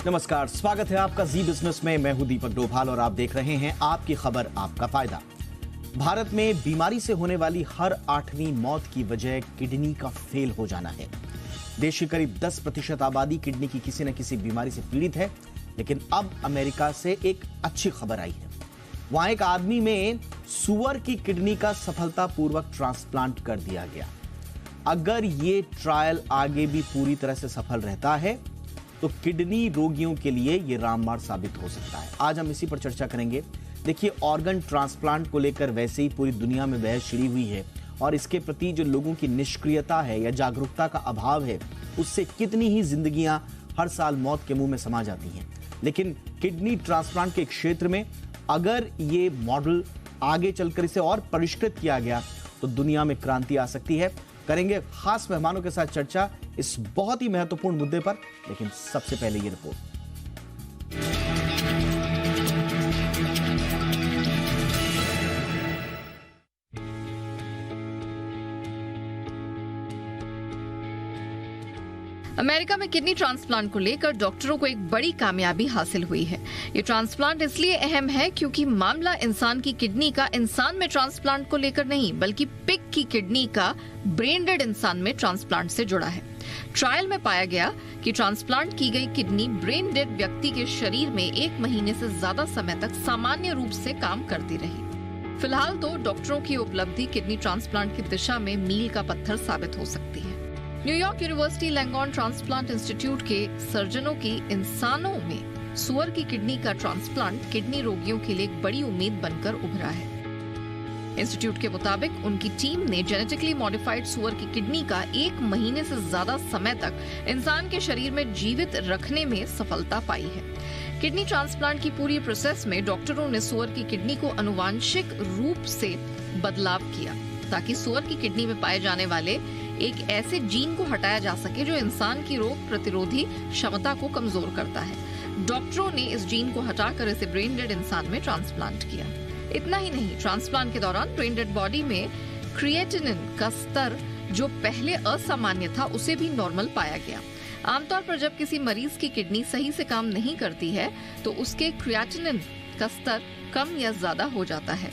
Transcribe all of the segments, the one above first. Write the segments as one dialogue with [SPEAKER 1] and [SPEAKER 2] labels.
[SPEAKER 1] नमस्कार, स्वागत है आपका जी बिजनेस में। मैं हूं दीपक डोभाल और आप देख रहे हैं आपकी खबर आपका फायदा। भारत में बीमारी से होने वाली हर 8वीं मौत की वजह किडनी का फेल हो जाना है। देश की करीब 10% आबादी किडनी की किसी न किसी बीमारी से पीड़ित है, लेकिन अब अमेरिका से एक अच्छी खबर आई है। वहां एक आदमी में सुअर की किडनी का सफलतापूर्वक ट्रांसप्लांट कर दिया गया। अगर ये ट्रायल आगे भी पूरी तरह से सफल रहता है तो किडनी रोगियों के लिए ये रामबाण साबित हो सकता है। आज हम इसी पर चर्चा करेंगे। देखिए, ऑर्गन ट्रांसप्लांट को लेकर वैसे ही पूरी दुनिया में बहस छिड़ी हुई है और इसके प्रति जो लोगों की निष्क्रियता है या जागरूकता का अभाव है, उससे कितनी ही जिंदगियां हर साल मौत के मुंह में समा जाती हैं। लेकिन किडनी ट्रांसप्लांट के क्षेत्र में अगर ये मॉडल आगे चलकर इसे और परिष्कृत किया गया तो दुनिया में क्रांति आ सकती है। करेंगे खास मेहमानों के साथ चर्चा इस बहुत ही महत्वपूर्ण मुद्दे पर, लेकिन सबसे पहले ये रिपोर्ट।
[SPEAKER 2] अमेरिका में किडनी ट्रांसप्लांट को लेकर डॉक्टरों को एक बड़ी कामयाबी हासिल हुई है। ये ट्रांसप्लांट इसलिए अहम है क्योंकि मामला इंसान की किडनी का इंसान में ट्रांसप्लांट को लेकर नहीं, बल्कि पिग की किडनी का ब्रेन डेड इंसान में ट्रांसप्लांट से जुड़ा है। ट्रायल में पाया गया कि ट्रांसप्लांट की गई किडनी ब्रेन डेड व्यक्ति के शरीर में 1 महीने से ज्यादा समय तक सामान्य रूप से काम करती रही। फिलहाल तो डॉक्टरों की उपलब्धि किडनी ट्रांसप्लांट की दिशा में मील का पत्थर साबित हो सकती है। न्यूयॉर्क यूनिवर्सिटी लैंगॉन ट्रांसप्लांट इंस्टीट्यूट के सर्जनों की इंसानों में सुअर की किडनी का ट्रांसप्लांट किडनी रोगियों के लिए एक बड़ी उम्मीद बनकर उभरा है। इंस्टीट्यूट के मुताबिक उनकी टीम ने जेनेटिकली मॉडिफाइड सुअर की किडनी का 1 महीने से ज्यादा समय तक इंसान के शरीर में जीवित रखने में सफलता पाई है। किडनी ट्रांसप्लांट की पूरी प्रोसेस में डॉक्टरों ने सुअर की किडनी को आनुवांशिक रूप से बदलाव किया ताकि सुअर की किडनी में पाए जाने वाले एक ऐसे जीन को हटाया जा सके जो इंसान की रोग प्रतिरोधी क्षमता को कमजोर करता है। डॉक्टरों ने इस जीन को हटाकर इसे ब्रेन डेड इंसान में ट्रांसप्लांट किया। इतना ही नहीं, ट्रांसप्लांट के दौरान ब्रेन डेड बॉडी में क्रिएटिनिन का स्तर जो पहले असामान्य था उसे भी नॉर्मल पाया गया। आमतौर पर जब किसी मरीज की किडनी सही से काम नहीं करती है तो उसके क्रिएटिनिन का स्तर कम या ज्यादा हो जाता है,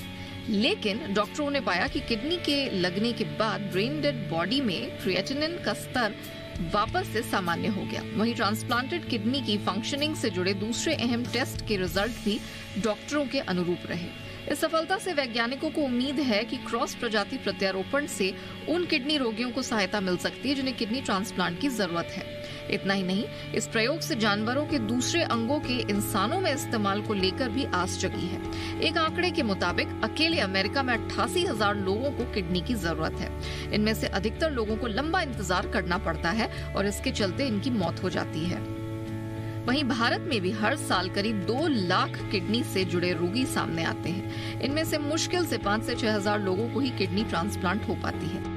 [SPEAKER 2] लेकिन डॉक्टरों ने पाया कि किडनी के लगने के बाद ब्रेन डेड बॉडी में क्रिएटिनिन का स्तर वापस से सामान्य हो गया। वहीं ट्रांसप्लांटेड किडनी की फंक्शनिंग से जुड़े दूसरे अहम टेस्ट के रिजल्ट भी डॉक्टरों के अनुरूप रहे। इस सफलता से वैज्ञानिकों को उम्मीद है कि क्रॉस प्रजाति प्रत्यारोपण से उन किडनी रोगियों को सहायता मिल सकती है जिन्हें किडनी ट्रांसप्लांट की जरूरत है। इतना ही नहीं, इस प्रयोग से जानवरों के दूसरे अंगों के इंसानों में इस्तेमाल को लेकर भी आस जगी है। एक आंकड़े के मुताबिक अकेले अमेरिका में 88,000 लोगों को किडनी की जरूरत है। इनमें से अधिकतर लोगों को लंबा इंतजार करना पड़ता है और इसके चलते इनकी मौत हो जाती है। वहीं भारत में भी हर साल करीब 2 लाख किडनी से जुड़े रोगी सामने आते हैं। इनमें से मुश्किल से 5 से 6,000 लोगों को ही किडनी ट्रांसप्लांट हो पाती है।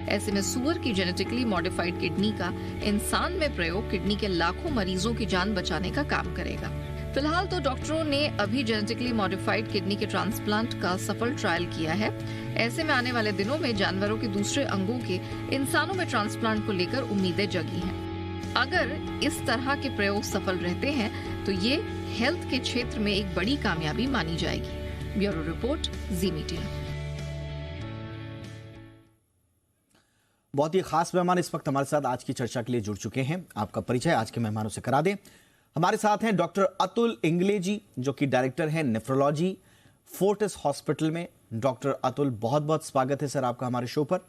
[SPEAKER 2] ऐसे में सुअर की जेनेटिकली मॉडिफाइड किडनी का इंसान में प्रयोग किडनी के लाखों मरीजों की जान बचाने का काम करेगा। फिलहाल तो डॉक्टरों ने अभी जेनेटिकली मॉडिफाइड किडनी के ट्रांसप्लांट का सफल ट्रायल किया है। ऐसे में आने वाले दिनों में जानवरों के दूसरे अंगों के इंसानों में ट्रांसप्लांट को लेकर उम्मीदें जगी हैं। अगर इस तरह के प्रयोग सफल रहते हैं तो ये हेल्थ के क्षेत्र में एक बड़ी कामयाबी मानी जाएगी। ब्यूरो रिपोर्ट, जी मीडिया।
[SPEAKER 1] बहुत ही खास मेहमान इस वक्त हमारे साथ आज की चर्चा के लिए जुड़ चुके हैं। आपका परिचय आज के मेहमानों से करा दें। हमारे साथ हैं डॉक्टर अतुल इंगले जी, जो कि डायरेक्टर हैं नेफ्रोलॉजी फोर्टिस हॉस्पिटल में। डॉक्टर अतुल, बहुत बहुत स्वागत है सर आपका हमारे शो पर।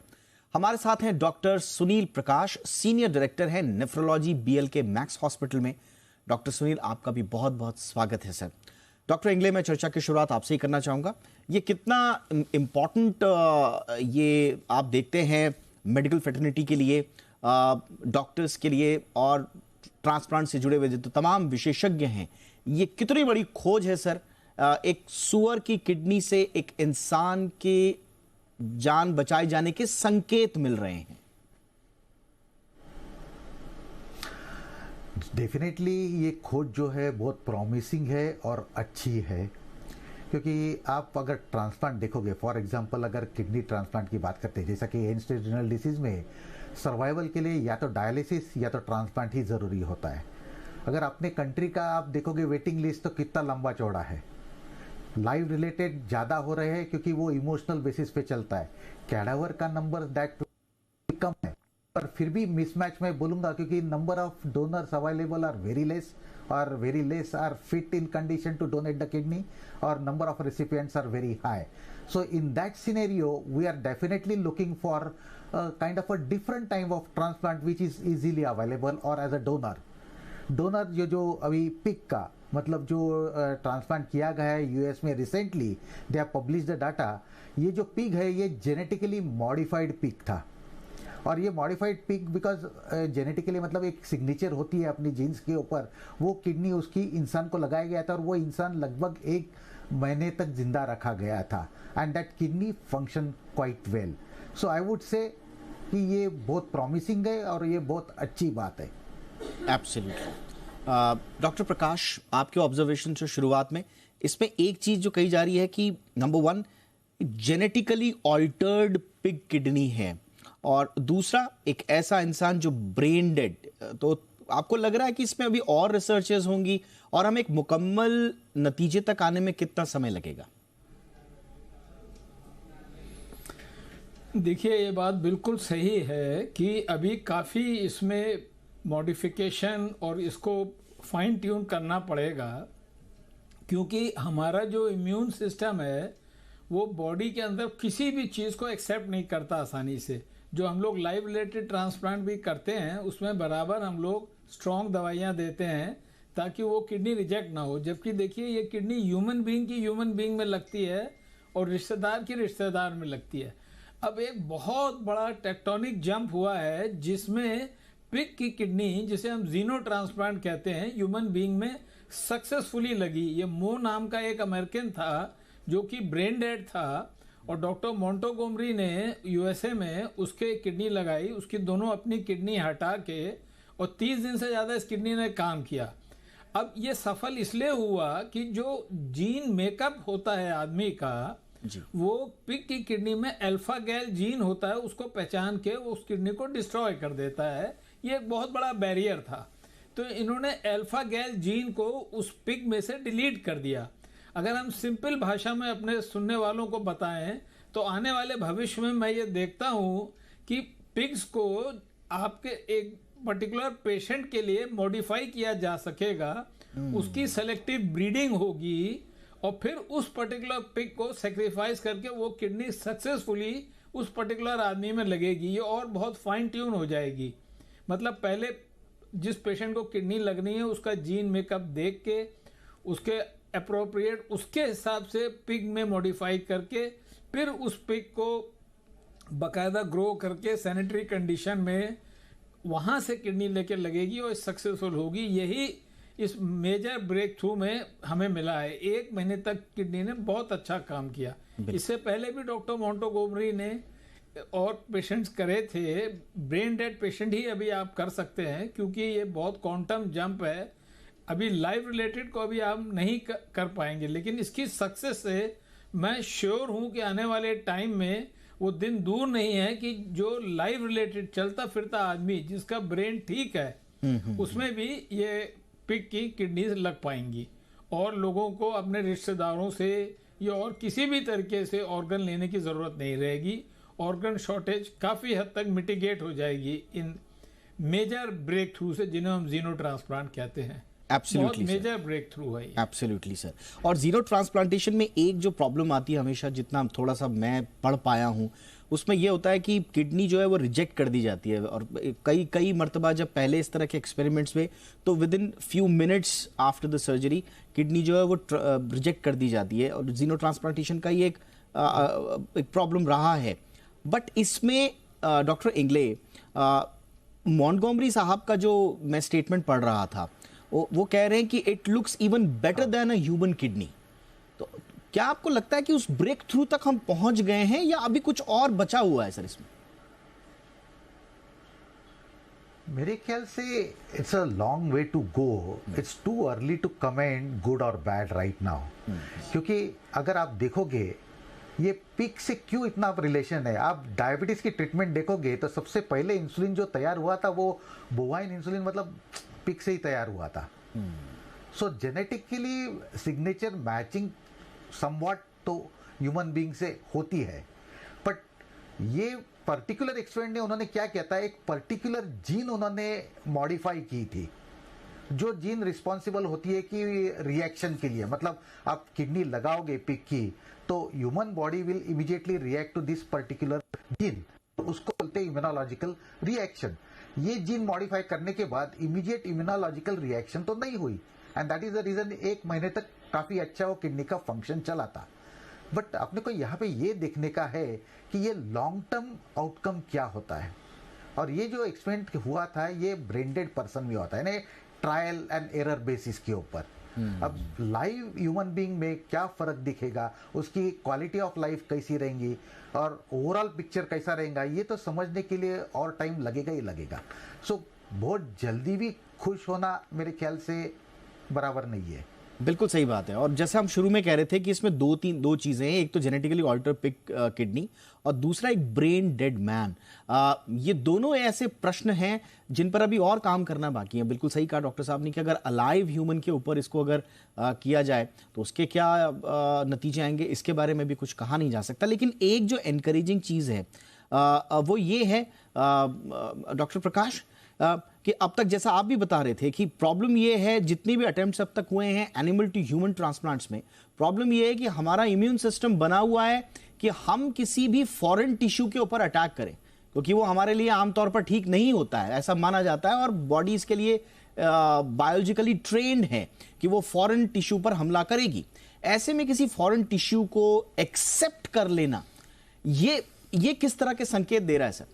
[SPEAKER 1] हमारे साथ हैं डॉक्टर सुनील प्रकाश, सीनियर डायरेक्टर हैं नेफ्रोलॉजी BLK मैक्स हॉस्पिटल में। डॉक्टर सुनील, आपका भी बहुत बहुत स्वागत है सर। डॉक्टर इंगले, मैं चर्चा की शुरुआत आपसे ही करना चाहूँगा। ये कितना इम्पॉर्टेंट ये आप देखते हैं मेडिकल फ्रेटर्निटी के लिए, डॉक्टर्स के लिए और ट्रांसप्लांट से जुड़े हुए जो तमाम विशेषज्ञ हैं, ये कितनी बड़ी खोज है सर। एक सुअर की किडनी से एक इंसान के जान बचाए जाने के संकेत मिल रहे हैं।
[SPEAKER 3] डेफिनेटली ये खोज जो है बहुत प्रॉमिसिंग है और अच्छी है, क्योंकि आप अगर ट्रांसप्लांट देखोगे, फॉर एग्जांपल अगर किडनी ट्रांसप्लांट की बात करते हैं, जैसा कि एंड स्टेज रीनल डिसीज में सर्वाइवल के लिए या तो डायलिसिस या तो ट्रांसप्लांट ही ज़रूरी होता है। अगर अपने कंट्री का आप देखोगे वेटिंग लिस्ट तो कितना लंबा चौड़ा है। लाइव रिलेटेड ज़्यादा हो रहे हैं क्योंकि वो इमोशनल बेसिस पे चलता है। कैडावर का नंबर दैट कम है, पर फिर भी मिसमैच मैं बोलूँगा क्योंकि number of donors available are very less और very less are fit in condition to donate the kidney और number of recipients are very high. So in that scenario, we are definitely looking for kind of a different type of transplant which is easily available or as a donor. Donor जो अभी pig का मतलब जो transplant किया गया है US में recently, they have publish the data. ये जो पिग है ये जेनेटिकली मॉडिफाइड पिग था और ये मॉडिफाइड पिग बिकॉज जेनेटिकली मतलब एक सिग्नेचर होती है अपनी जीन्स के ऊपर, वो किडनी उसकी इंसान को लगाया गया था और वो इंसान लगभग 1 महीने तक जिंदा रखा गया था and that kidney function quite well. So I would say कि ये बहुत प्रॉमिसिंग है और ये बहुत अच्छी बात है।
[SPEAKER 1] एब्सोल्युटली। डॉक्टर प्रकाश, आपके ऑब्जर्वेशन से शुरुआत में इसमें एक चीज जो कही जा रही है कि number 1 genetically altered pig kidney है और दूसरा एक ऐसा इंसान जो ब्रेन डेड, तो आपको लग रहा है कि इसमें अभी और रिसर्चेस होंगी और हम एक मुकम्मल नतीजे तक आने में कितना समय लगेगा?
[SPEAKER 4] देखिए, ये बात बिल्कुल सही है कि अभी काफ़ी इसमें मॉडिफिकेशन और इसको फाइन ट्यून करना पड़ेगा क्योंकि हमारा जो इम्यून सिस्टम है वो बॉडी के अंदर किसी भी चीज़ को एक्सेप्ट नहीं करता आसानी से। जो हम लोग लाइव रिलेटेड ट्रांसप्लांट भी करते हैं उसमें बराबर हम लोग स्ट्रॉन्ग दवाइयाँ देते हैं ताकि वो किडनी रिजेक्ट ना हो, जबकि देखिए ये किडनी ह्यूमन बीइंग की ह्यूमन बीइंग में लगती है और रिश्तेदार की रिश्तेदार में लगती है। अब एक बहुत बड़ा टेक्टोनिक जंप हुआ है जिसमें पिग की किडनी, जिसे हम जीनो ट्रांसप्लांट कहते हैं, ह्यूमन बीइंग में सक्सेसफुली लगी। ये मो नाम का एक अमेरिकन था जो कि ब्रेन डेड था और डॉक्टर मोंटोगोमरी ने यूएसए में उसके किडनी लगाई, उसकी दोनों अपनी किडनी हटा के, और 30 दिन से ज़्यादा इस किडनी ने काम किया। अब ये सफल इसलिए हुआ कि जो जीन मेकअप होता है आदमी का वो पिग की किडनी में अल्फा गैल जीन होता है, उसको पहचान के वो उस किडनी को डिस्ट्रॉय कर देता है। ये एक बहुत बड़ा बैरियर था, तो इन्होंने अल्फा गैल जीन को उस पिग में से डिलीट कर दिया। अगर हम सिंपल भाषा में अपने सुनने वालों को बताएं तो आने वाले भविष्य में मैं ये देखता हूँ कि पिग्स को आपके एक पर्टिकुलर पेशेंट के लिए मॉडिफाई किया जा सकेगा, उसकी सेलेक्टिव ब्रीडिंग होगी और फिर उस पर्टिकुलर पिग को सेक्रीफाइस करके वो किडनी सक्सेसफुली उस पर्टिकुलर आदमी में लगेगी। ये और बहुत फाइन ट्यून हो जाएगी। मतलब पहले जिस पेशेंट को किडनी लगनी है उसका जीन मेकअप देख के उसके अप्रोप्रिएट उसके हिसाब से पिग में मॉडिफाई करके फिर उस पिग को बाकायदा ग्रो करके सैनिटरी कंडीशन में वहाँ से किडनी लेके लगेगी और सक्सेसफुल होगी। यही इस मेजर ब्रेक थ्रू में हमें मिला है। 1 महीने तक किडनी ने बहुत अच्छा काम किया। इससे पहले भी डॉक्टर मोंटोगोमरी ने और पेशेंट्स करे थे। ब्रेन डेड पेशेंट ही अभी आप कर सकते हैं क्योंकि ये बहुत क्वांटम जंप है। अभी लाइव रिलेटेड को अभी आप नहीं कर पाएंगे, लेकिन इसकी सक्सेस से मैं श्योर हूं कि आने वाले टाइम में वो दिन दूर नहीं है कि जो लाइव रिलेटेड चलता फिरता आदमी जिसका ब्रेन ठीक है उसमें भी ये पिग की किडनी लग पाएंगी और लोगों को अपने रिश्तेदारों से या और किसी भी तरीके से ऑर्गन लेने की जरूरत नहीं रहेगी। ऑर्गन शॉर्टेज काफी हद तक मिटिगेट हो जाएगी इन मेजर ब्रेक थ्रू से, जिन्हें हम जीनो ट्रांसप्लांट कहते हैं।
[SPEAKER 1] एब्सोल्युटली
[SPEAKER 4] मेजर ब्रेक थ्रू है।
[SPEAKER 1] Absolutely sir. और जीरो ट्रांसप्लांटेशन में एक जो प्रॉब्लम आती है हमेशा, जितना थोड़ा सा मैं पढ़ पाया हूं, उसमें यह होता है कि किडनी जो है वो रिजेक्ट कर दी जाती है और कई मर्तबा जब पहले इस तरह के एक्सपेरिमेंट्स में तो with in few minutes after the surgery kidney जो है वो रिजेक्ट कर दी जाती है और जीनो ट्रांसप्लांटेशन का ये एक प्रॉब्लम रहा है। बट इसमें डॉक्टर इंगले, मॉन्टगोमरी साहब का जो मैं स्टेटमेंट पढ़ रहा था वो कह रहे हैं कि it looks even better than a human kidney. तो क्या आपको लगता है कि उस ब्रेक थ्रू तक हम पहुंच गए हैं या अभी कुछ और बचा हुआ है सर इसमें?
[SPEAKER 3] मेरे ख्याल से it's a long way to go. It's too early to comment good और बैड राइट नाउ, क्योंकि अगर आप देखोगे ये पिग से क्यों इतना रिलेशन है। आप डायबिटीज की ट्रीटमेंट देखोगे तो सबसे पहले इंसुलिन जो तैयार हुआ था वो बोवाइन इंसुलिन मतलब पिग से ही तैयार हुआ था। सो जेनेटिकली सिग्नेचर मैचिंग समवॉट तो ह्यूमन बीइंग से होती है, बट ये पर्टिकुलर एक्सपेरिमेंट ने उन्होंने क्या किया था, एक पर्टिकुलर जीन उन्होंने मॉडिफाई की थी, जो जीन रिस्पॉन्सिबल होती है कि रिएक्शन के लिए, मतलब आप किडनी लगाओगे पिग की तो human body will immediately react to this particular gene, उसको बोलते हैं इम्यूनोलॉजिकल रिएक्शन। ये जीन मॉडिफाई करने के बाद इमीडिएट इम्यूनोलॉजिकल रिएक्शन तो नहीं हुई, and that is the reason 1 महीने तक काफी अच्छा वो किडनी का फंक्शन चला था। बट अपने को यहाँ पे ये देखने का है कि ये लॉन्ग टर्म आउटकम क्या होता है, और ये जो एक्सपेरिमेंट हुआ था ये ब्रेन डेड पर्सन में होता है ना, ट्रायल एंड एरर बेसिस के ऊपर। अब लाइव ह्यूमन बीइंग में क्या फर्क दिखेगा, उसकी क्वालिटी ऑफ लाइफ कैसी रहेंगी और ओवरऑल पिक्चर कैसा रहेगा, ये तो समझने के लिए और टाइम लगेगा ही लगेगा। सो बहुत जल्दी भी खुश होना मेरे ख्याल से बराबर नहीं है।
[SPEAKER 1] बिल्कुल सही बात है। और जैसे हम शुरू में कह रहे थे कि इसमें दो चीजें हैं, एक तो जेनेटिकली ऑल्टर पिग किडनी और दूसरा एक ब्रेन डेड मैन। ये दोनों ऐसे प्रश्न हैं जिन पर अभी और काम करना बाकी है। बिल्कुल सही कहा डॉक्टर साहब ने कि अगर अलाइव ह्यूमन के ऊपर इसको अगर किया जाए तो उसके क्या नतीजे आएंगे, इसके बारे में भी कुछ कहा नहीं जा सकता। लेकिन एक जो एनकरेजिंग चीज है वो ये है डॉक्टर प्रकाश कि अब तक जैसा आप भी बता रहे थे कि प्रॉब्लम ये है, जितनी भी अटेम्प्ट्स अब तक हुए हैं एनिमल टू ह्यूमन ट्रांसप्लांट्स में, प्रॉब्लम ये है कि हमारा इम्यून सिस्टम बना हुआ है कि हम किसी भी फॉरेन टिश्यू के ऊपर अटैक करें, क्योंकि वो हमारे लिए आमतौर पर ठीक नहीं होता है, ऐसा माना जाता है। और बॉडी इसके लिए बायोलॉजिकली ट्रेन्ड है कि वो फॉरेन टिश्यू पर हमला करेगी। ऐसे में किसी फॉरेन टिश्यू को एक्सेप्ट कर लेना, ये किस तरह के संकेत दे रहा है सर?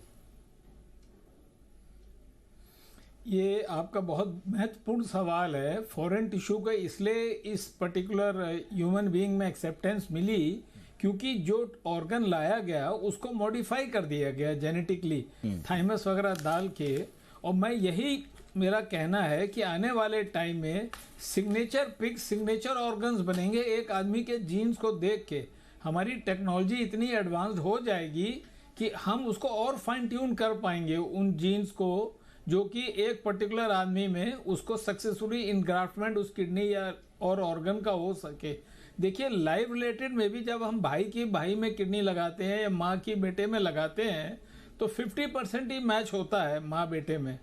[SPEAKER 4] ये आपका बहुत महत्वपूर्ण सवाल है। फॉरेन टिश्यू का इसलिए इस पर्टिकुलर ह्यूमन बीइंग में एक्सेप्टेंस मिली क्योंकि जो ऑर्गन लाया गया उसको मॉडिफाई कर दिया गया जेनेटिकली, थाइमस वगैरह डाल के। और मैं यही मेरा कहना है कि आने वाले टाइम में सिग्नेचर ऑर्गन्स बनेंगे एक आदमी के जीन्स को देख के। हमारी टेक्नोलॉजी इतनी एडवांस्ड हो जाएगी कि हम उसको और फाइन ट्यून कर पाएंगे उन जीन्स को, जो कि एक पर्टिकुलर आदमी में उसको सक्सेसफुली इनग्राफ्टमेंट उस किडनी या और ऑर्गन का हो सके। देखिए लाइव रिलेटेड में भी जब हम भाई में किडनी लगाते हैं या माँ की बेटे में लगाते हैं तो 50% ही मैच होता है माँ बेटे में,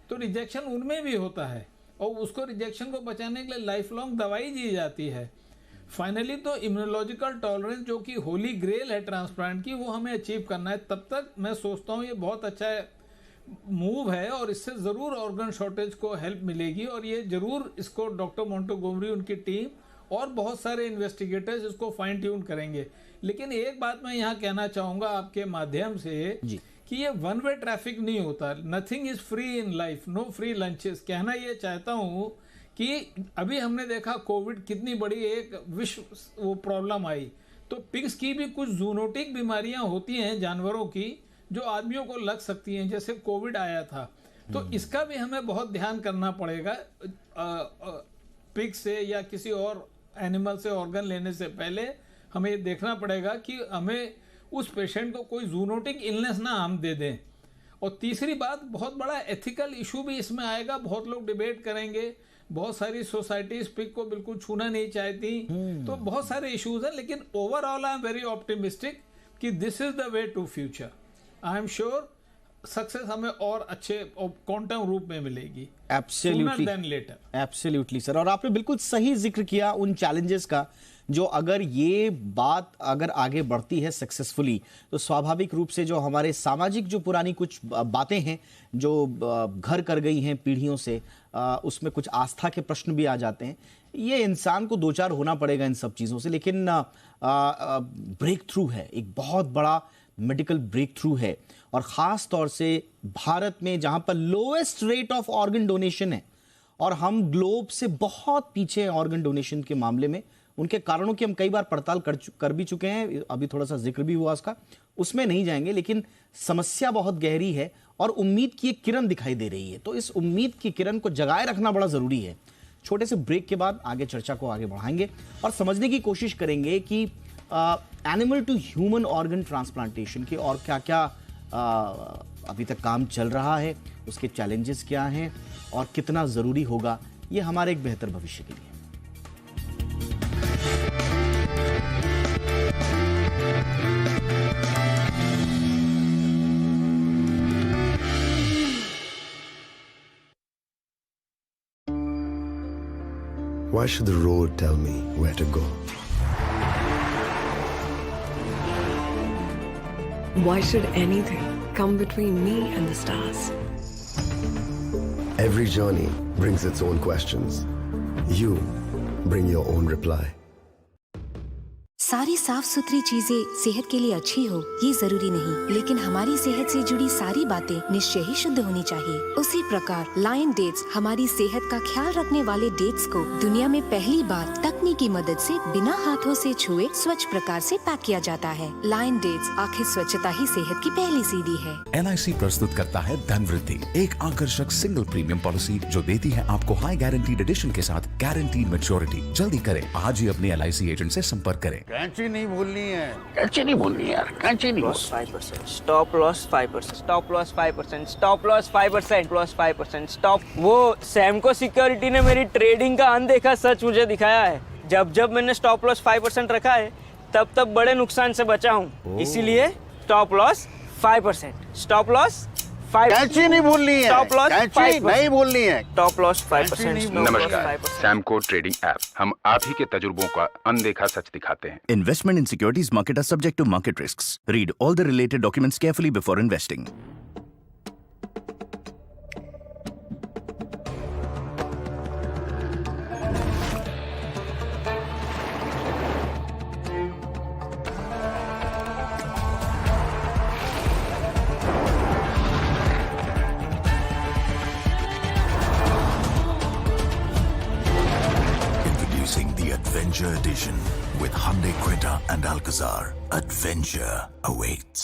[SPEAKER 4] तो रिजेक्शन उनमें भी होता है और उसको रिजेक्शन को बचाने के लिए लाइफ लॉन्ग दवाई दी जाती है। फाइनली तो इम्यूनोलॉजिकल टॉलरेंस जो कि होली ग्रेल है ट्रांसप्लांट की, वो हमें अचीव करना है। तब तक मैं सोचता हूँ ये बहुत अच्छा मूव है और इससे ज़रूर ऑर्गन शॉर्टेज को हेल्प मिलेगी। और ये ज़रूर इसको डॉक्टर मोंटेगोमरी उनकी टीम और बहुत सारे इन्वेस्टिगेटर्स इसको फाइन ट्यून करेंगे। लेकिन एक बात मैं यहाँ कहना चाहूँगा आपके माध्यम से कि ये वन वे ट्रैफिक नहीं होता। Nothing is free in life, no free lunches. कहना ये चाहता हूँ कि अभी हमने देखा कोविड कितनी बड़ी एक विश्व वो प्रॉब्लम आई, तो पिग्स की भी कुछ जूनोटिक बीमारियां होती हैं जानवरों की जो आदमियों को लग सकती हैं, जैसे कोविड आया था। तो इसका भी हमें बहुत ध्यान करना पड़ेगा पिग से या किसी और एनिमल से ऑर्गन लेने से पहले। हमें ये देखना पड़ेगा कि हमें उस पेशेंट को कोई जूनोटिक इलनेस ना हम दे दें। और तीसरी बात, बहुत बड़ा एथिकल इशू भी इसमें आएगा। बहुत लोग डिबेट करेंगे, बहुत सारी सोसाइटीज पिग को बिल्कुल छूना नहीं चाहती, तो बहुत सारे इश्यूज हैं। लेकिन overall I am very optimistic कि this is the way to future. I am sure success हमें और अच्छे क्वांटम रूप में मिलेगी,
[SPEAKER 1] absolutely
[SPEAKER 4] then later.
[SPEAKER 1] Absolutely sir, और आपने बिल्कुल सही जिक्र किया उन चैलेंजेस का, जो अगर ये बात अगर आगे बढ़ती है सक्सेसफुली तो स्वाभाविक रूप से जो हमारे सामाजिक जो पुरानी कुछ बातें हैं जो घर कर गई हैं पीढ़ियों से, उसमें कुछ आस्था के प्रश्न भी आ जाते हैं। ये इंसान को दो चार होना पड़ेगा इन सब चीज़ों से। लेकिन ब्रेक थ्रू है, एक बहुत बड़ा मेडिकल ब्रेक थ्रू है, और ख़ास तौर से भारत में जहाँ पर lowest rate of organ donation है और हम ग्लोब से बहुत पीछे हैं ऑर्गन डोनेशन के मामले में। उनके कारणों की हम कई बार पड़ताल कर भी चुके हैं, अभी थोड़ा सा जिक्र भी हुआ उसका, उसमें नहीं जाएंगे। लेकिन समस्या बहुत गहरी है और उम्मीद की एक किरण दिखाई दे रही है, तो इस उम्मीद की किरण को जगाए रखना बड़ा ज़रूरी है। छोटे से ब्रेक के बाद आगे चर्चा को आगे बढ़ाएंगे और समझने की कोशिश करेंगे कि animal to human organ transplantation के और क्या क्या अभी तक काम चल रहा है, उसके चैलेंजेस क्या हैं और कितना ज़रूरी होगा ये हमारे एक बेहतर भविष्य के लिए।
[SPEAKER 5] Why should the road tell me where to go?
[SPEAKER 6] Why should anything come between me and the stars?
[SPEAKER 5] Every journey brings its own questions. You bring your own reply.
[SPEAKER 7] सारी साफ सुथरी चीजें सेहत के लिए अच्छी हो ये जरूरी नहीं, लेकिन हमारी सेहत से जुड़ी सारी बातें निश्चय ही शुद्ध होनी चाहिए। उसी प्रकार लायन डेट्स हमारी सेहत का ख्याल रखने वाले डेट्स को दुनिया में पहली बार तकनीकी मदद से बिना हाथों से छुए स्वच्छ प्रकार से पैक किया जाता है। लायन डेट्स, आखिर स्वच्छता ही सेहत की पहली सीढ़ी है।
[SPEAKER 8] LIC प्रस्तुत करता है धन वृद्धि, एक आकर्षक सिंगल प्रीमियम पॉलिसी जो देती है आपको हाई गारंटीड एडिशन के साथ गारंटीड मैच्योरिटी। जल्दी करें, आज ही अपने LIC एजेंट से संपर्क करें।
[SPEAKER 9] कैंची नहीं भूलनी है,
[SPEAKER 10] कैंची नहीं भूलनी यार, कैंची नहीं।
[SPEAKER 11] 5%, stop loss 5%, stop loss 5%, stop loss 5%, plus 5%, stop. वो सैमको सिक्योरिटी ने मेरी ट्रेडिंग का अनदेखा सच मुझे दिखाया है। जब जब मैंने स्टॉप लॉस 5% रखा है, तब तब बड़े नुकसान से बचा हूँ। इसीलिए स्टॉप लॉस 5%, स्टॉप लॉस 5%।
[SPEAKER 9] कैंची नहीं भूलनी है,
[SPEAKER 11] स्टॉप लॉस
[SPEAKER 9] कैंची नहीं भूलनी है,
[SPEAKER 11] स्टॉप लॉस 5%।
[SPEAKER 12] नमस्कार, सैमको ट्रेडिंग ऐप, हम आप ही के तजुर्बों का अनदेखा सच दिखाते हैं।
[SPEAKER 8] Investment in securities market are subject to market risks. Read all the related documents carefully before investing.
[SPEAKER 13] Introducing the Adventure Edition with Hyundai Creta and Alcazar. Adventure awaits.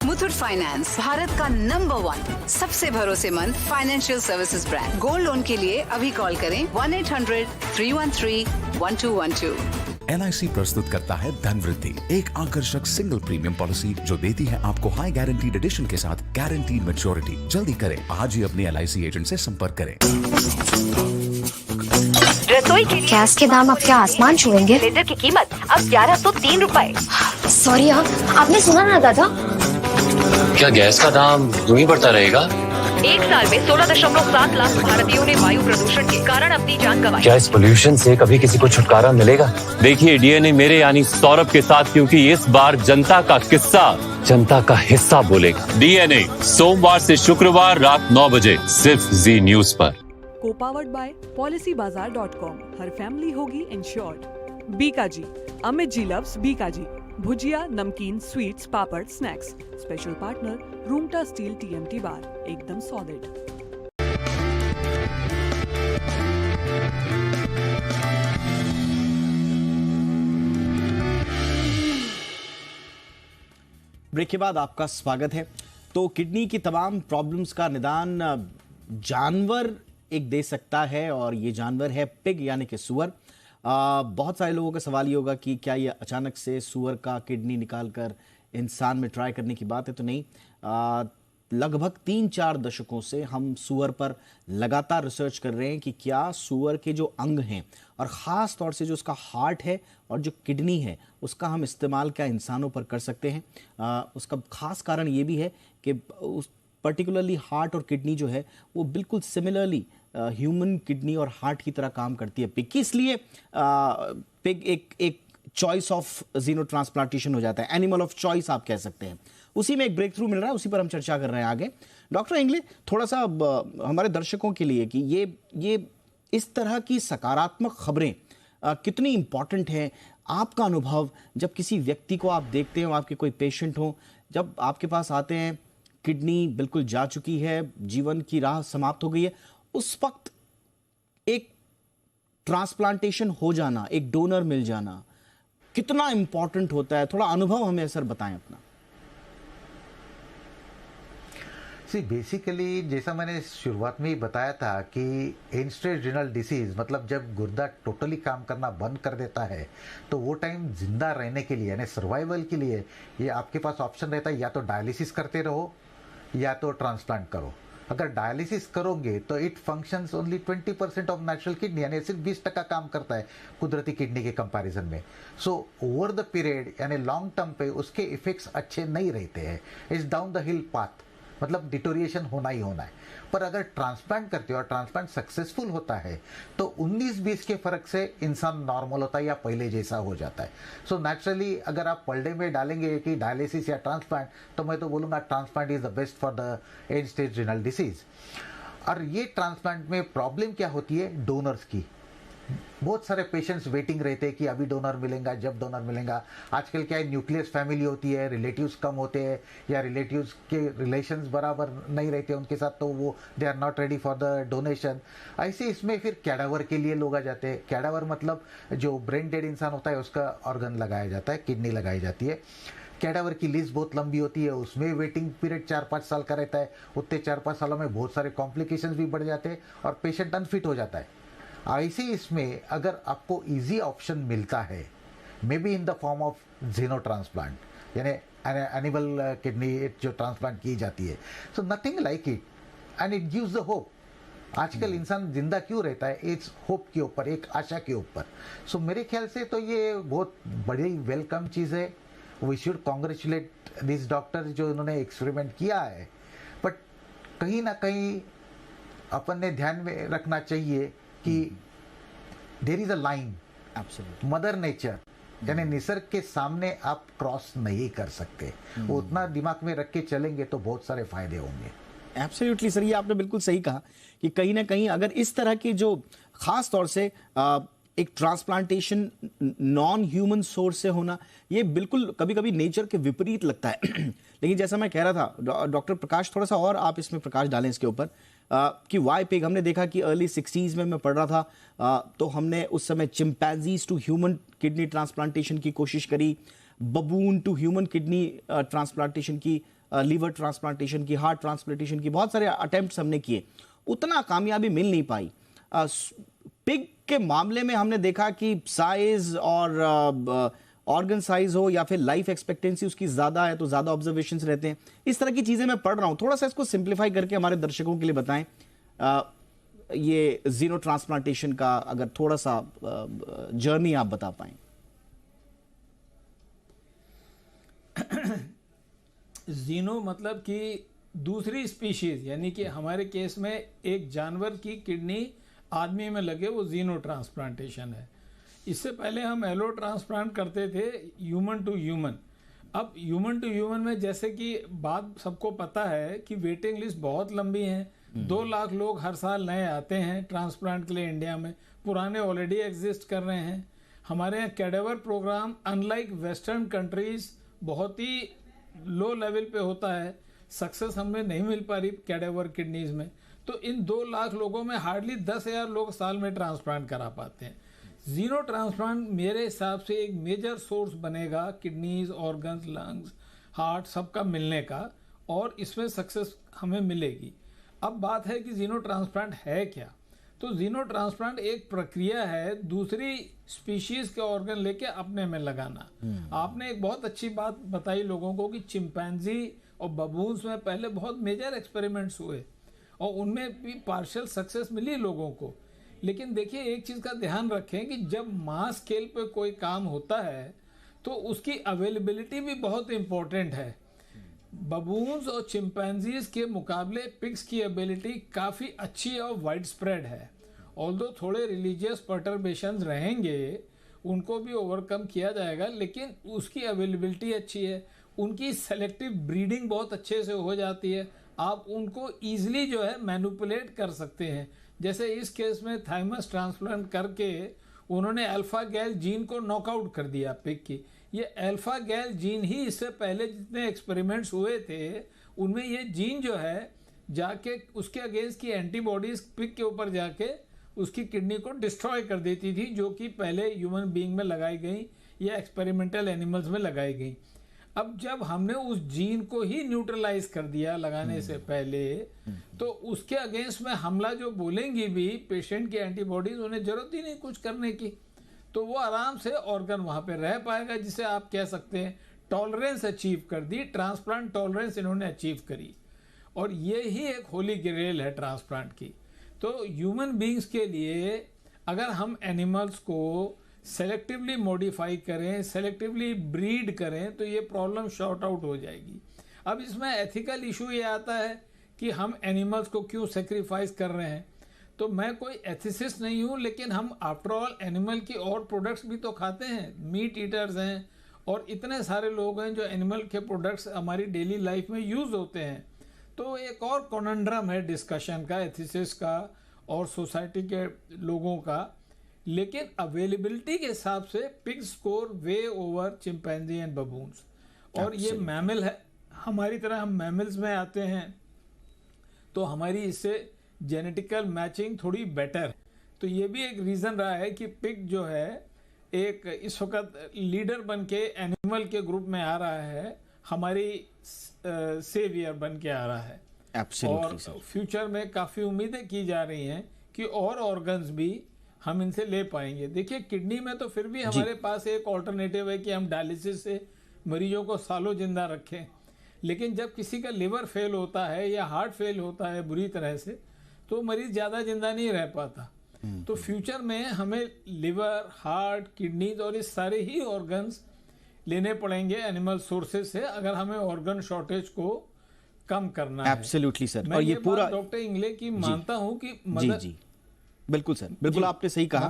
[SPEAKER 14] Muthoot finance, Bharat का number 1 सबसे भरोसेमंद financial services brand. Gold loan के लिए अभी call करें 1-800-313-1212।
[SPEAKER 8] LIC प्रस्तुत करता है धन वृद्धि, एक आकर्षक सिंगल प्रीमियम पॉलिसी जो देती है आपको हाई गारंटीड एडिशन के साथ गारंटीड मैच्योरिटी। जल्दी करें, आज ही अपने LIC एजेंट से संपर्क करें।
[SPEAKER 15] रसोई के गैस के दाम अब क्या आसमान छुएंगे? लीटर की कीमत अब 1103 रुपए। सॉरी आपने सुना ना दादा?
[SPEAKER 16] क्या गैस का दाम यूं ही बढ़ता रहेगा?
[SPEAKER 15] एक साल में 16.7 लाख भारतीयों ने वायु प्रदूषण के कारण अपनी जान गंवाई।
[SPEAKER 16] क्या इस पोल्यूशन से कभी किसी को छुटकारा मिलेगा? देखिए DNA मेरे यानी सौरभ के साथ, क्योंकि इस बार जनता का किस्सा जनता का हिस्सा बोलेगा। DNA सोमवार से शुक्रवार रात 9 बजे सिर्फ जी न्यूज पर।
[SPEAKER 6] Co-powered by PolicyBazaar.com। हर फैमिली होगी insured. Bikaji, Amit ji loves Bikaji. Bhujia, namkeen, sweets, papad, snacks. Special partner Rungta steel TMT bar, एकदम सॉलिड।
[SPEAKER 1] ब्रेक के बाद आपका स्वागत है। तो किडनी की तमाम प्रॉब्लम्स का निदान जानवर एक दे सकता है, और ये जानवर है पिग यानी कि सूअर। बहुत सारे लोगों का सवाल ये होगा कि क्या ये अचानक से सूअर का किडनी निकालकर इंसान में ट्राई करने की बात है? तो नहीं। लगभग 3-4 दशकों से हम सूअर पर लगातार रिसर्च कर रहे हैं कि क्या सूअर के जो अंग हैं, और ख़ास तौर से जो उसका हार्ट है और जो किडनी है, उसका हम इस्तेमाल क्या इंसानों पर कर सकते हैं। उसका ख़ास कारण ये भी है कि उस पर्टिकुलरली हार्ट और किडनी जो है वो बिल्कुल सिमिलरली ह्यूमन किडनी और हार्ट की तरह काम करती है पिग की। इसलिए पिग एक चॉइस ऑफ जीनो ट्रांसप्लांटेशन हो जाता है, एनिमल ऑफ चॉइस आप कह सकते हैं। उसी में एक ब्रेक थ्रू मिल रहा है, उसी पर हम चर्चा कर रहे हैं आगे। डॉक्टर इंगले, थोड़ा सा हमारे दर्शकों के लिए कि ये इस तरह की सकारात्मक खबरें कितनी इंपॉर्टेंट हैं। आपका अनुभव जब किसी व्यक्ति को आप देखते हो, आपके कोई पेशेंट हो, जब आपके पास आते हैं किडनी बिल्कुल जा चुकी है, जीवन की राह समाप्त हो गई है, उस वक्त एक ट्रांसप्लांटेशन हो जाना, एक डोनर मिल जाना कितना इंपॉर्टेंट होता है? थोड़ा अनुभव हमें सर बताएं अपना।
[SPEAKER 3] बेसिकली जैसा मैंने शुरुआत में ही बताया था कि एंड स्टेज रिनल डिसीज, मतलब जब गुर्दा टोटली काम करना बंद कर देता है, तो वो टाइम जिंदा रहने के लिए यानी सर्वाइवल के लिए ये आपके पास ऑप्शन रहता है, या तो डायलिसिस करते रहो या तो ट्रांसप्लांट करो। अगर डायलिसिस करोगे तो it functions only 20% of natural kidney, यानी सिर्फ 20% काम करता है कुदरती किडनी के कंपैरिजन में. सो ओवर द पीरियड यानी लॉन्ग टर्म पे उसके इफेक्ट्स अच्छे नहीं रहते हैं. It's down the hill path, मतलब डिटोरिएशन होना ही होना है. पर अगर ट्रांसप्लांट करते हो और ट्रांसप्लांट सक्सेसफुल होता है तो 19-20 के फर्क से इंसान नॉर्मल होता है या पहले जैसा हो जाता है. सो नेचुरली अगर आप पर डे में डालेंगे कि डायलिसिस या ट्रांसप्लांट, तो मैं तो बोलूँगा transplant is the best for the end stage renal disease. और ये ट्रांसप्लांट में प्रॉब्लम क्या होती है, डोनर्स की. बहुत सारे पेशेंट्स वेटिंग रहते हैं कि अभी डोनर मिलेगा, जब डोनर मिलेगा. आजकल क्या है, न्यूक्लियस फैमिली होती है, रिलेटिव्स कम होते हैं या रिलेटिव्स के रिलेशंस बराबर नहीं रहते उनके साथ, तो वो they are not ready for the donation. ऐसे इसमें फिर कैडावर के लिए लोग आ जाते हैं. कैडावर मतलब जो ब्रेन डेड इंसान होता है उसका ऑर्गन लगाया जाता है, किडनी लगाई जाती है. कैडावर की लिस्ट बहुत लंबी होती है, उसमें वेटिंग पीरियड 4-5 साल का रहता है. उतने 4-5 सालों में बहुत सारे कॉम्प्लिकेशंस भी बढ़ जाते हैं और पेशेंट अनफिट हो जाता है. ऐसे इसमें अगर आपको इजी ऑप्शन मिलता है, maybe in the form of xeno transplant यानी एनिमल किडनी जो ट्रांसप्लांट की जाती है, so nothing like it and it gives the hope. आजकल इंसान जिंदा क्यों रहता है, इट्स होप के ऊपर, एक आशा के ऊपर. सो मेरे ख्याल से तो ये बहुत बड़ी वेलकम चीज़ है. We should congratulate this doctor जो इन्होंने एक्सपेरिमेंट किया है. बट कहीं ना कहीं अपन ने ध्यान में रखना चाहिए कि there is a line.
[SPEAKER 1] Absolutely.
[SPEAKER 3] Mother nature यानी निसर्ग के सामने आप क्रॉस नहीं कर सकते. वो उतना दिमाग में रख के चलेंगे तो बहुत सारे फायदे होंगे.
[SPEAKER 1] एब्सोल्युटली सर, ये आपने बिल्कुल सही कहा कि कहीं ना कहीं अगर इस तरह की जो खास तौर से एक ट्रांसप्लांटेशन नॉन ह्यूमन सोर्स से होना, ये बिल्कुल कभी कभी नेचर के विपरीत लगता है. लेकिन जैसा मैं कह रहा था, डॉक्टर प्रकाश थोड़ा सा और आप इसमें प्रकाश डालें इसके ऊपर कि वाई पिग. हमने देखा कि अर्ली 60s में मैं पढ़ रहा था तो हमने उस समय chimpanzees to human kidney transplantation की कोशिश करी, baboon to human kidney transplantation की, लीवर ट्रांसप्लांटेशन की, हार्ट ट्रांसप्लांटेशन की, बहुत सारे अटेम्प्ट्स हमने किए. उतना कामयाबी मिल नहीं पाई. पिग के मामले में हमने देखा कि साइज और ऑर्गन साइज हो या फिर लाइफ एक्सपेक्टेंसी उसकी ज्यादा है तो ज्यादा ऑब्जर्वेशंस रहते हैं. इस तरह की चीजें मैं पढ़ रहा हूं. थोड़ा सा इसको सिंप्लीफाई करके हमारे दर्शकों के लिए बताएं ये जीनो ट्रांसप्लांटेशन का, अगर थोड़ा सा जर्नी आप बता पाएं.
[SPEAKER 4] जीनो मतलब कि दूसरी स्पीशीज, यानी कि हमारे केस में एक जानवर की किडनी आदमी में लगे, वो जीनो ट्रांसप्लांटेशन है. इससे पहले हम एलो ट्रांसप्लांट करते थे ह्यूमन टू ह्यूमन. अब ह्यूमन टू ह्यूमन में जैसे कि बात सबको पता है कि वेटिंग लिस्ट बहुत लंबी है. 2 लाख लोग हर साल नए आते हैं ट्रांसप्लांट के लिए इंडिया में, पुराने ऑलरेडी एग्जिस्ट कर रहे हैं. हमारे यहाँ cadaver program unlike western countries बहुत ही लो लेवल पे होता है. सक्सेस हमें नहीं मिल पा रही कैडेवर किडनीज में. तो इन 2 लाख लोगों में हार्डली 10,000 लोग साल में ट्रांसप्लांट करा पाते हैं. जीनो ट्रांसप्लांट मेरे हिसाब से एक मेजर सोर्स बनेगा किडनीज, ऑर्गन्स, लंग्स, हार्ट सबका मिलने का, और इसमें सक्सेस हमें मिलेगी. अब बात है कि जीनो ट्रांसप्लांट है क्या. तो जीनो ट्रांसप्लांट एक प्रक्रिया है दूसरी स्पीशीज के ऑर्गन लेके अपने में लगाना. आपने एक बहुत अच्छी बात बताई लोगों को कि चिंपैंजी और बबून्स में पहले बहुत मेजर एक्सपेरिमेंट्स हुए और उनमें भी पार्शियल सक्सेस मिली लोगों को. लेकिन देखिए एक चीज़ का ध्यान रखें कि जब मास स्केल पे कोई काम होता है तो उसकी अवेलेबिलिटी भी बहुत इम्पोर्टेंट है. बबून्स और चिंपैंजीज के मुकाबले पिग्स की एबिलिटी काफ़ी अच्छी और वाइड स्प्रेड है. ऑल्दो थोड़े रिलीजियस पर्टर्बेशंस रहेंगे, उनको भी ओवरकम किया जाएगा, लेकिन उसकी अवेलेबिलिटी अच्छी है. उनकी सेलेक्टिव ब्रीडिंग बहुत अच्छे से हो जाती है. आप उनको ईजिली जो है मैनिपुलेट कर सकते हैं. जैसे इस केस में थाइमस ट्रांसप्लांट करके उन्होंने अल्फा गैल जीन को नॉकआउट कर दिया पिग की. ये अल्फा गैल जीन ही इससे पहले जितने एक्सपेरिमेंट्स हुए थे उनमें ये जीन जो है जाके उसके अगेंस्ट की एंटीबॉडीज पिग के ऊपर जाके उसकी किडनी को डिस्ट्रॉय कर देती थी, जो कि पहले ह्यूमन बीइंग में लगाई गई या एक्सपेरिमेंटल एनिमल्स में लगाई गई. अब जब हमने उस जीन को ही न्यूट्रलाइज कर दिया लगाने से पहले, तो उसके अगेंस्ट में हमला जो बोलेंगी भी पेशेंट की एंटीबॉडीज, उन्हें जरूरत ही नहीं कुछ करने की. तो वो आराम से ऑर्गन वहां पे रह पाएगा, जिसे आप कह सकते हैं टॉलरेंस अचीव कर दी. ट्रांसप्लांट टॉलरेंस इन्होंने अचीव करी. और ये ही एक होली ग्रेल है ट्रांसप्लांट की। तो ह्यूमन बींग्स के लिए अगर हम एनिमल्स को सेलेक्टिवली मॉडिफाई करें, सेलेक्टिवली ब्रीड करें, तो ये प्रॉब्लम शॉर्ट आउट हो जाएगी। अब इसमें एथिकल इशू ये आता है कि हम एनिमल्स को क्यों सेक्रीफाइस कर रहे हैं। तो मैं कोई एथिसिस्ट नहीं हूँ, लेकिन हम आफ्टर ऑल एनिमल की और प्रोडक्ट्स भी तो खाते हैं, मीट ईटर्स हैं और इतने सारे लोग हैं जो एनिमल के प्रोडक्ट्स हमारी डेली लाइफ में यूज़ होते हैं। तो एक और कॉन्ड्रम है डिस्कशन का, एथिसिस्ट का और सोसाइटी के लोगों का। लेकिन अवेलेबिलिटी के हिसाब से pig score way over chimpanzee and baboons. और ये मैमल है, हमारी तरह हम मैमल्स में आते हैं, तो हमारी इससे जेनेटिकल मैचिंग थोड़ी बेटर है। तो ये भी एक रीज़न रहा है कि पिग जो है एक इस वक्त लीडर बन के एनिमल के ग्रुप में आ रहा है, हमारी सेवियर बन के आ रहा है। और फ्यूचर में काफ़ी उम्मीदें की जा रही हैं कि और ऑर्गन्स भी हम इनसे ले पाएंगे। देखिए किडनी में तो फिर भी हमारे पास एक ऑल्टरनेटिव है कि हम डायलिसिस से मरीजों को सालों जिंदा रखें, लेकिन जब किसी का लिवर फेल होता है या हार्ट फेल होता है बुरी तरह से, तो मरीज ज़्यादा जिंदा नहीं रह पाता। तो फ्यूचर में हमें लिवर, हार्ट, किडनीज और इस सारे ही ऑर्गन्स लेने पड़ेंगे एनिमल सोर्सेज से, अगर हमें ऑर्गन शॉर्टेज को कम करना है।
[SPEAKER 1] Absolutely sir.
[SPEAKER 4] मैं
[SPEAKER 1] और ये पूरा
[SPEAKER 4] डॉक्टर इंगले की मानता हूँ कि
[SPEAKER 1] जी बिल्कुल सर, बिल्कुल आपने सही कहा।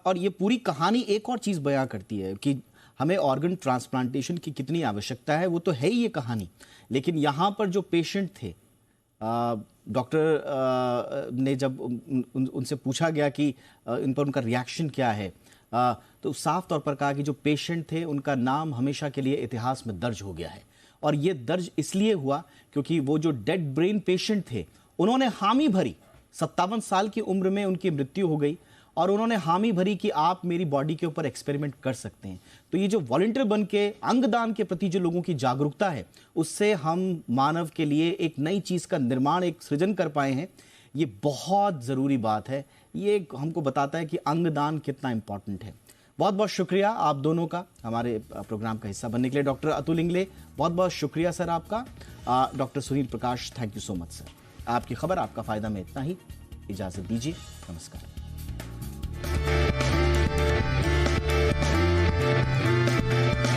[SPEAKER 1] और ये पूरी कहानी एक और चीज बयां करती है कि हमें ऑर्गन ट्रांसप्लांटेशन की कितनी आवश्यकता है, वो तो है ही ये कहानी। लेकिन यहाँ पर जो पेशेंट थे, डॉक्टर ने जब उनसे पूछा गया कि इन पर उनका रिएक्शन क्या है, तो साफ तौर पर कहा कि जो पेशेंट थे उनका नाम हमेशा के लिए इतिहास में दर्ज हो गया है। और ये दर्ज इसलिए हुआ क्योंकि वो जो डेड ब्रेन पेशेंट थे उन्होंने हामी भरी, 57 साल की उम्र में उनकी मृत्यु हो गई और उन्होंने हामी भरी कि आप मेरी बॉडी के ऊपर एक्सपेरिमेंट कर सकते हैं। तो ये जो वॉलंटियर बन के अंगदान के प्रति जो लोगों की जागरूकता है, उससे हम मानव के लिए एक नई चीज़ का निर्माण, एक सृजन कर पाए हैं। ये बहुत ज़रूरी बात है। ये हमको बताता है कि अंगदान कितना इम्पॉर्टेंट है। बहुत बहुत शुक्रिया आप दोनों का हमारे प्रोग्राम का हिस्सा बनने के लिए। डॉक्टर अतुल इंगले, बहुत बहुत शुक्रिया सर आपका। Doctor Sunil Prakash, thank you so much sir. आपकी खबर आपका फ़ायदा में इतना ही। इजाज़त दीजिए, नमस्कार।